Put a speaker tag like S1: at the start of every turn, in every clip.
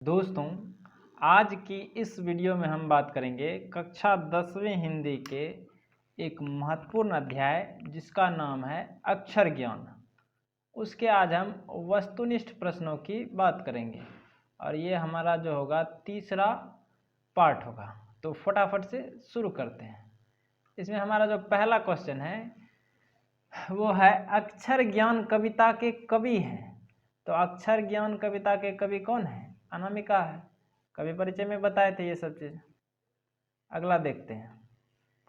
S1: दोस्तों, आज की इस वीडियो में हम बात करेंगे कक्षा 10वीं हिंदी के एक महत्वपूर्ण अध्याय जिसका नाम है अक्षर ज्ञान। उसके आज हम वस्तुनिष्ठ प्रश्नों की बात करेंगे और ये हमारा जो होगा तीसरा पार्ट होगा। तो फटाफट से शुरू करते हैं। इसमें हमारा जो पहला क्वेश्चन है वो है अक्षर ज्ञान कविता के कवि हैं। तो अक्षर ज्ञान कविता के कवि कौन है? अनामिका है। कवि परिचय में बताए थे ये सब चीज। अगला देखते हैं।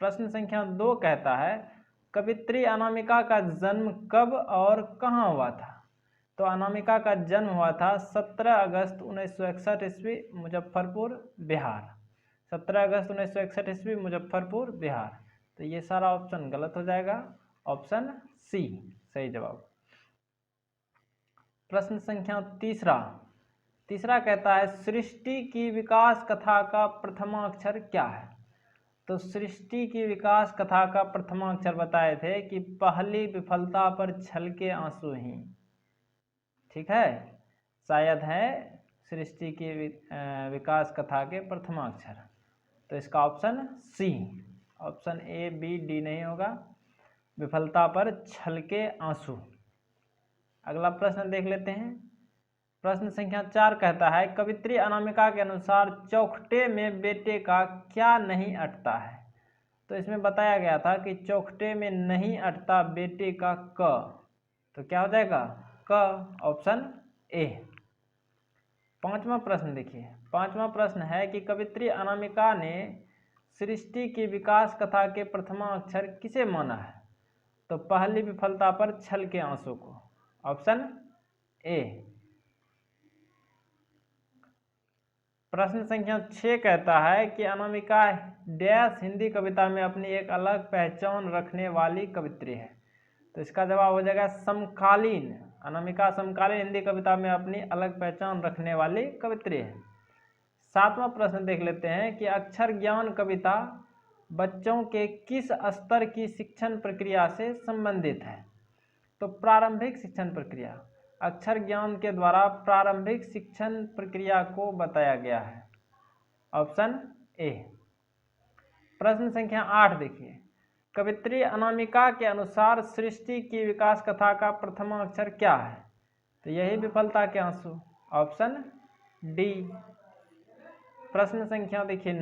S1: प्रश्न संख्या 2 कहता है कवित्री अनामिका का जन्म कब और कहाँ हुआ था? तो अनामिका का जन्म हुआ था 17 अगस्त 1961 ईस्वी मुजफ्फरपुर बिहार। 17 अगस्त 1961 ईस्वी मुजफ्फरपुर बिहार। तो ये सारा ऑप्शन गलत हो जाएगा। ऑप्शन सी सही जवाब। प्रश्न संख्या तीसरा कहता है सृष्टि की विकास कथा का प्रथमाक्षर क्या है? तो सृष्टि की विकास कथा का प्रथमाक्षर बताए थे कि पहली विफलता पर छलके आंसू ही। ठीक है, शायद है सृष्टि की विकास कथा के प्रथमाक्षर। तो इसका option C, option A B D नहीं होगा। विफलता पर छलके आंसू। अगला प्रश्न देख लेते हैं। प्रश्न संख्या 4 कहता है कवित्री अनामिका के अनुसार चौखटे में बेटे का क्या नहीं अटता है? तो इसमें बताया गया था कि चौखटे में नहीं अटता बेटे का क। तो क्या हो जाएगा? क, ऑप्शन ए। पांचवा प्रश्न देखिए। पांचवा प्रश्न है कि कवित्री अनामिका ने सृष्टि की विकास कथा के प्रथमा अक्षर किसे माना है? तो पहली विफलता पर छल के आंसू को। Option A. प्रश्न संख्या 6 कहता है कि अनामिका डैश हिंदी कविता में अपनी एक अलग पहचान रखने वाली कवित्री है। तो इसका जवाब हो जाएगा समकालीन। अनामिका समकालीन हिंदी कविता में अपनी अलग पहचान रखने वाली कवित्री है। 7वां प्रश्न देख लेते हैं कि अक्षर ज्ञान कविता बच्चों के किस स्तर की शिक्षण प्रक्रिया से संबंधित है? तो प्रारंभिक शिक्षण प्रक्रिया। अक्षर ज्ञान के द्वारा प्रारंभिक शिक्षण प्रक्रिया को बताया गया है। Option A. प्रश्न संख्या 8 देखिए। कवित्री अनामिका के अनुसार सृष्टि की विकास कथा का प्रथम अक्षर क्या है? तो यही विफलता के आंसू। Option D. प्रश्न संख्या देखिए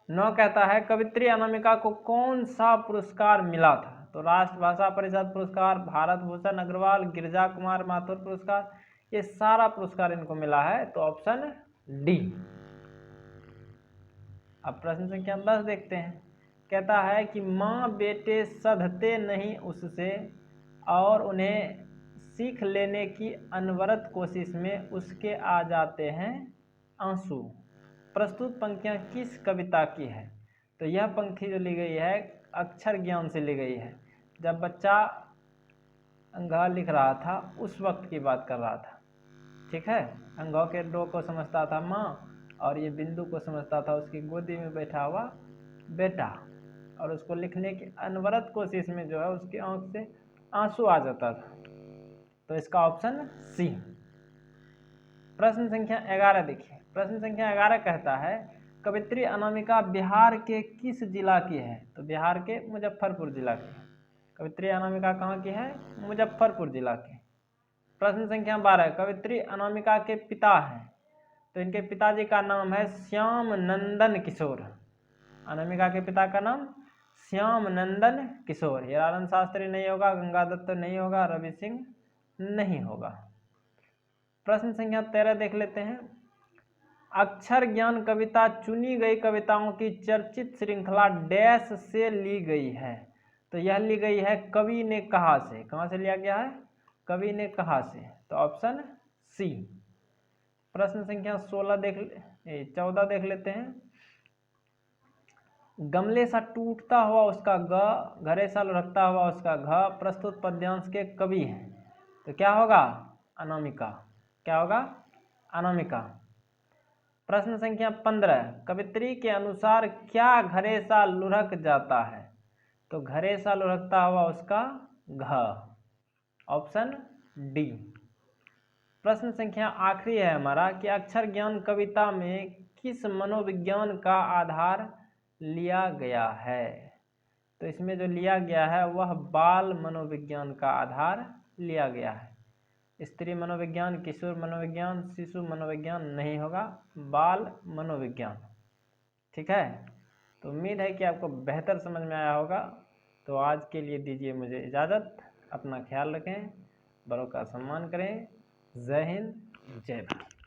S1: 9 कहता है कवित्री अनामिका को कौन सा पुरस्कार मिला था? तो राष्ट्रभाषा परिषद पुरस्कार, भारत भूषण अग्रवाल, गिरिजा कुमार माथुर पुरस्कार, ये सारा पुरस्कार इनको मिला है। तो ऑप्शन डी। अब प्रश्न संख्या 10 देखते हैं। कहता है कि माँ बेटे सधते नहीं उससे और उन्हें सीख लेने की अनवरत कोशिश में उसके आ जाते हैं आंसू। प्रस्तुत पंक्तियां किस कविता की है? तो यह पंक्ति जो ली गई है अक्षर ज्ञान से ली गई है। जब बच्चा अंगा लिख रहा था उस वक्त की बात कर रहा था। ठीक है, अंगों के डो को समझता था माँ और ये बिंदु को समझता था उसकी गोदी में बैठा हुआ बेटा, और उसको लिखने की अनवरत कोशिश में जो है उसकी आंख से आंसू आ जाता था। तो इसका ऑप्शन सी। प्रश्न संख्या 11 देखिए। प्रश्न संख्या 11 कहता है कवित्री अनामिका बिहार के किस जिला की है? तो बिहार के मुजफ्फरपुर जिला की। कवित्री अनामिका कहाँ की है? मुजफ्फरपुर जिला की। प्रश्न संख्या 12 कवित्री अनामिका के पिता हैं। तो इनके पिताजी का नाम है श्याम नंदन किशोर। अनामिका के पिता का नाम श्याम नंदन किशोर। हीरानंद शास्त्री नहीं होगा, गंगा दत्त नहीं होगा, रवि सिंह नहीं होगा। प्रश्न संख्या 13 देख लेते हैं। अक्षर ज्ञान कविता चुनी गई कविताओं की चर्चित श्रृंखला डैश से ली गई है? तो यह ली गई है कवि ने कहा से। कहाँ से लिया गया है? कवि ने कहा से। तो ऑप्शन सी। प्रश्न संख्या 14 देख लेते हैं। गमले सा टूटता हुआ उसका ग, घरे सा लुढ़कता हुआ उसका घ प्रस्तुत पद्यांश के कवि हैं। तो क्या होगा? अनामिका। क्या होगा? अनामिका। प्रश्न संख्या 15 कवित्री के अनुसार क्या घरे सा लुढ़क जाता है? तो घरे सा लुढ़कता हुआ उसका घ। Option D. प्रश्न संख्या आखिरी है हमारा कि अक्षर ज्ञान कविता में किस मनोविज्ञान का आधार लिया गया है। तो इसमें जो लिया गया है वह बाल मनोविज्ञान का आधार लिया गया है। स्त्री मनोविज्ञान, किशोर मनोविज्ञान, शिशु मनोविज्ञान नहीं होगा, बाल मनोविज्ञान। ठीक है, तो उम्मीद है कि आपको बेहतर समझ में आया होगा। तो आज के लिए दीजिए मुझे इजाज़त। अपना ख्याल रखें, बड़ों का सम्मान करें। जय हिंद, जय भारत।